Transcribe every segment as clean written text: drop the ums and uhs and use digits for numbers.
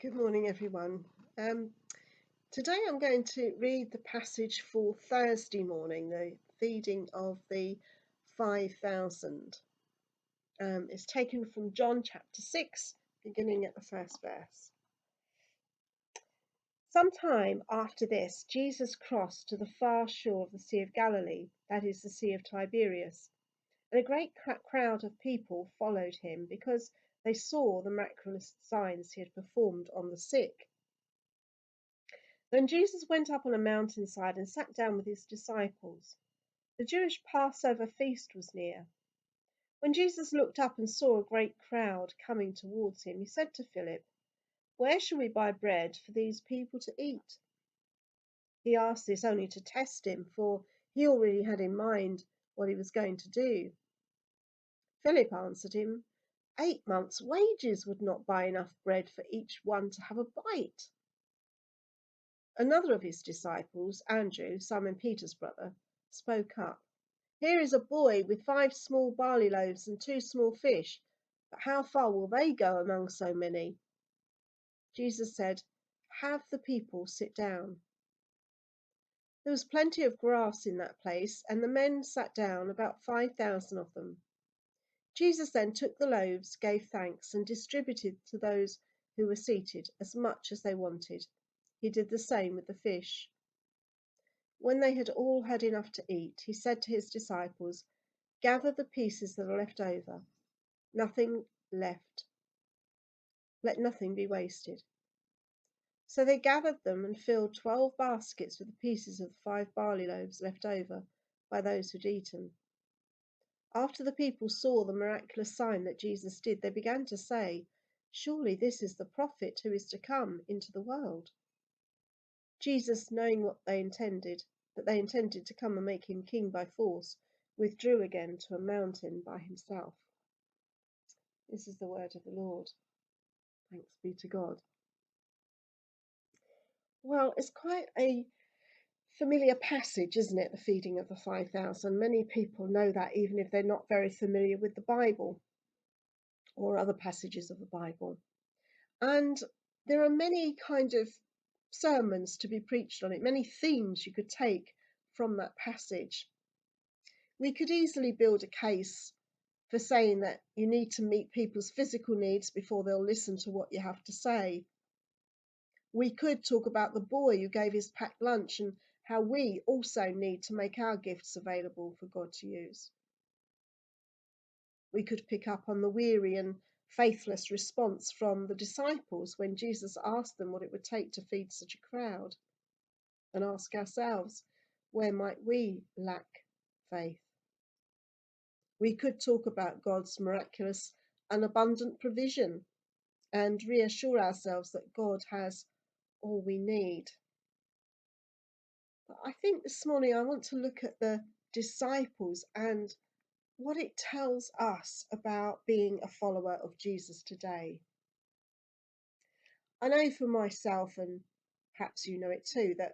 Good morning, everyone. Um, Today I'm going to read the passage for Thursday morning, the feeding of the 5,000. It's taken from John chapter 6, beginning at the first verse. Sometime after this, Jesus crossed to the far shore of the Sea of Galilee, that is, the Sea of Tiberias, and a great crowd of people followed him because they saw the miraculous signs he had performed on the sick. Then Jesus went up on a mountainside and sat down with his disciples. The Jewish Passover feast was near. When Jesus looked up and saw a great crowd coming towards him, he said to Philip, "Where shall we buy bread for these people to eat?" He asked this only to test him, for he already had in mind what he was going to do. Philip answered him, 8 months' wages would not buy enough bread for each one to have a bite. Another of his disciples, Andrew, Simon Peter's brother, spoke up. "Here is a boy with 5 small barley loaves and 2 small fish, but how far will they go among so many?" Jesus said, "Have the people sit down." There was plenty of grass in that place, and the men sat down, about 5,000 of them. Jesus then took the loaves, gave thanks, and distributed to those who were seated as much as they wanted. He did the same with the fish. When they had all had enough to eat, he said to his disciples, "Gather the pieces that are left over. Nothing left. Let nothing be wasted." So they gathered them and filled 12 baskets with the pieces of the 5 barley loaves left over by those who'd eaten. After the people saw the miraculous sign that Jesus did, they began to say, "Surely this is the prophet who is to come into the world." Jesus, knowing that they intended to come and make him king by force, withdrew again to a mountain by himself. This is the word of the Lord. Thanks be to God. Well, it's quite a familiar passage, isn't it? The feeding of the 5,000. Many people know that, even if they're not very familiar with the Bible or other passages of the Bible. And there are many kind of sermons to be preached on it, many themes you could take from that passage. We could easily build a case for saying that you need to meet people's physical needs before they'll listen to what you have to say. We could talk about the boy who gave his packed lunch and how we also need to make our gifts available for God to use. We could pick up on the weary and faithless response from the disciples when Jesus asked them what it would take to feed such a crowd, and ask ourselves, where might we lack faith? We could talk about God's miraculous and abundant provision and reassure ourselves that God has all we need. But I think this morning I want to look at the disciples and what it tells us about being a follower of Jesus today. I know for myself, and perhaps you know it too, that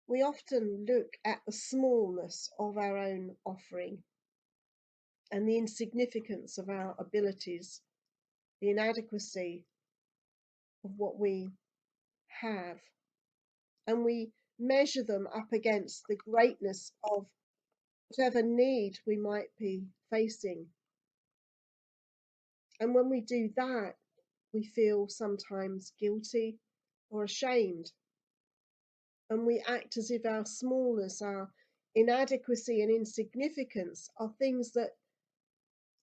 we often look at the smallness of our own offering and the insignificance of our abilities, the inadequacy of what we have, and we measure them up against the greatness of whatever need we might be facing. And when we do that, we feel sometimes guilty or ashamed. And we act as if our smallness, our inadequacy and insignificance are things that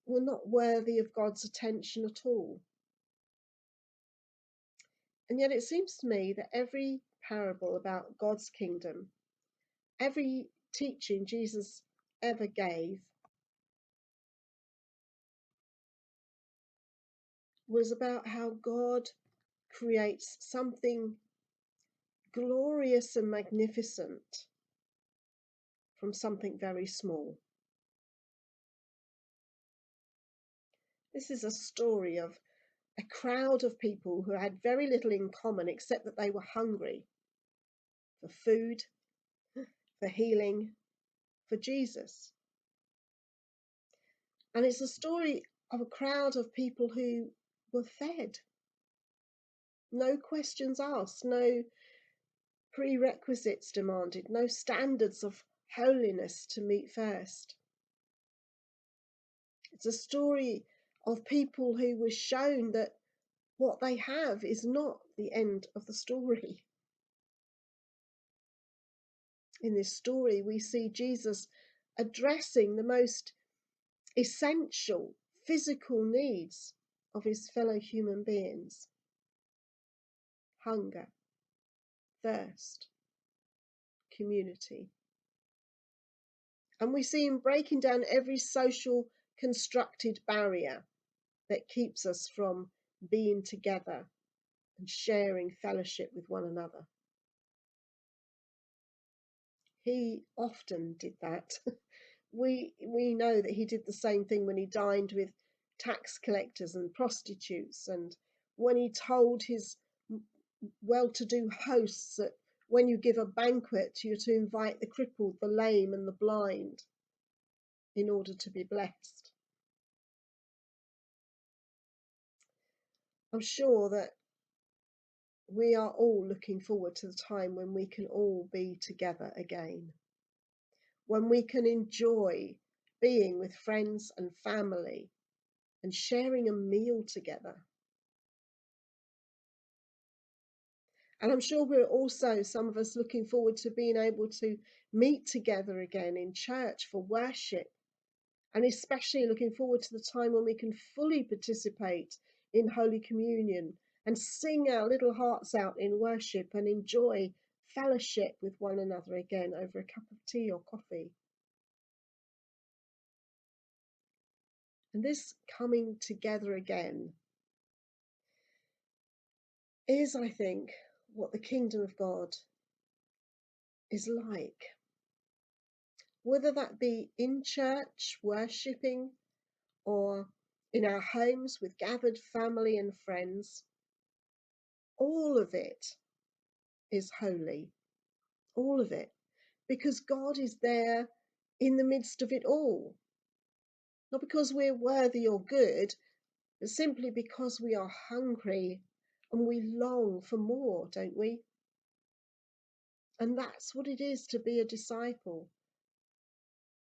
were not worthy of God's attention at all. And yet it seems to me that every parable about God's kingdom, every teaching Jesus ever gave, was about how God creates something glorious and magnificent from something very small. This is a story of a crowd of people who had very little in common except that they were hungry for food, for healing, for Jesus. And it's a story of a crowd of people who were fed. No questions asked, no prerequisites demanded, no standards of holiness to meet first. It's a story of people who were shown that what they have is not the end of the story. In this story, we see Jesus addressing the most essential physical needs of his fellow human beings: hunger, thirst, community. And we see him breaking down every social constructed barrier that keeps us from being together and sharing fellowship with one another. He often did that. We know that he did the same thing when he dined with tax collectors and prostitutes, and when he told his well-to-do hosts that when you give a banquet, you're to invite the crippled, the lame, and the blind in order to be blessed. I'm sure that we are all looking forward to the time when we can all be together again, when we can enjoy being with friends and family and sharing a meal together. And I'm sure we're also, some of us, looking forward to being able to meet together again in church for worship, and especially looking forward to the time when we can fully participate in Holy Communion and sing our little hearts out in worship and enjoy fellowship with one another again over a cup of tea or coffee. And this coming together again is, I think, what the kingdom of God is like. Whether that be in church, worshipping, or in our homes with gathered family and friends, all of it is holy. All of it. Because God is there in the midst of it all. Not because we're worthy or good, but simply because we are hungry and we long for more, don't we? And that's what it is to be a disciple,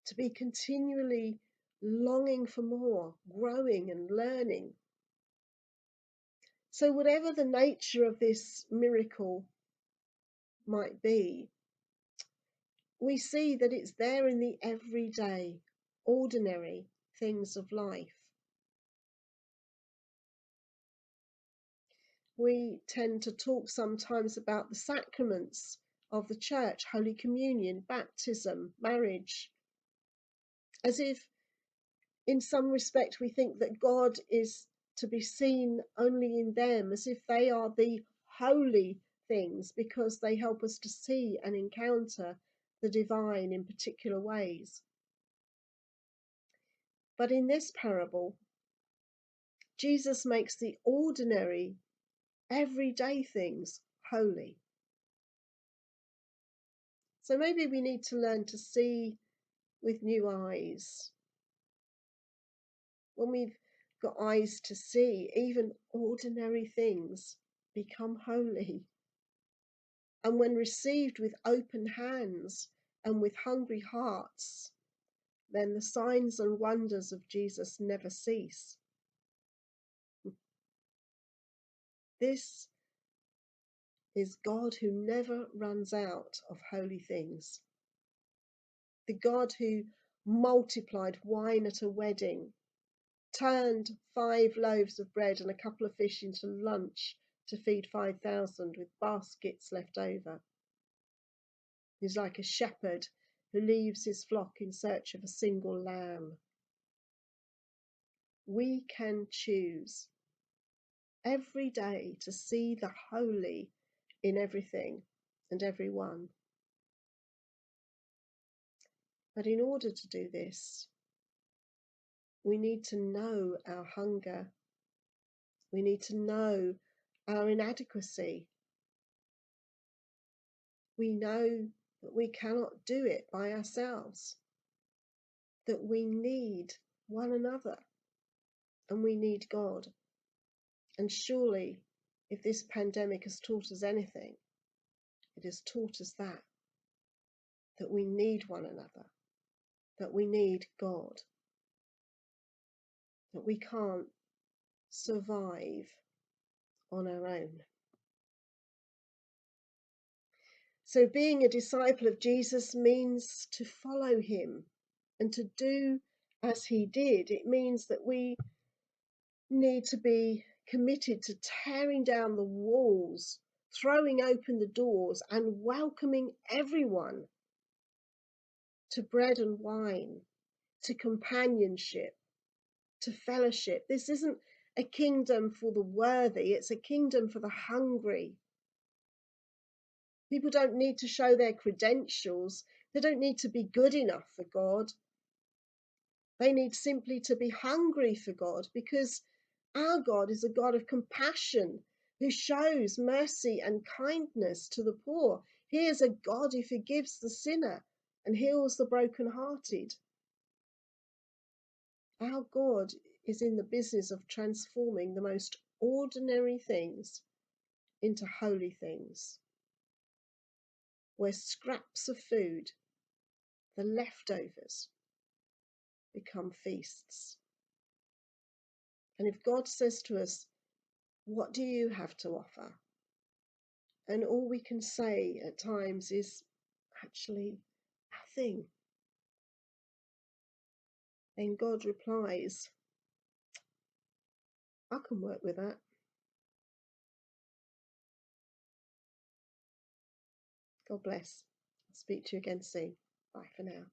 to be continually longing for more, growing and learning. So, whatever the nature of this miracle might be, we see that it's there in the everyday, ordinary things of life. We tend to talk sometimes about the sacraments of the church: Holy Communion, baptism, marriage, as if in some respect we think that God is to be seen only in them, as if they are the holy things because they help us to see and encounter the divine in particular ways. But in this parable, Jesus makes the ordinary, everyday things holy. So maybe we need to learn to see with new eyes. When we've got eyes to see, even ordinary things become holy. And when received with open hands and with hungry hearts, then the signs and wonders of Jesus never cease. This is God who never runs out of holy things. The God who multiplied wine at a wedding, turned 5 loaves of bread and a couple of fish into lunch to feed 5,000 with baskets left over. He's like a shepherd who leaves his flock in search of a single lamb. We can choose every day to see the holy in everything and everyone. But in order to do this, we need to know our hunger. We need to know our inadequacy. We know that we cannot do it by ourselves, that we need one another and we need God. And surely If this pandemic has taught us anything, it has taught us that we need one another, that we need God, that we can't survive on our own. So being a disciple of Jesus means to follow him and to do as he did. It means that we need to be committed to tearing down the walls, throwing open the doors, and welcoming everyone to bread and wine, to companionship, to fellowship. This isn't a kingdom for the worthy, it's a kingdom for the hungry. People don't need to show their credentials, they don't need to be good enough for God. They need simply to be hungry for God, because our God is a God of compassion who shows mercy and kindness to the poor. He is a God who forgives the sinner and heals the brokenhearted. Our God is in the business of transforming the most ordinary things into holy things, where scraps of food, the leftovers, become feasts. And if God says to us, "What do you have to offer?" and all we can say at times is actually nothing, then God replies, "I can work with that." God bless. I'll speak to you again soon. Bye for now.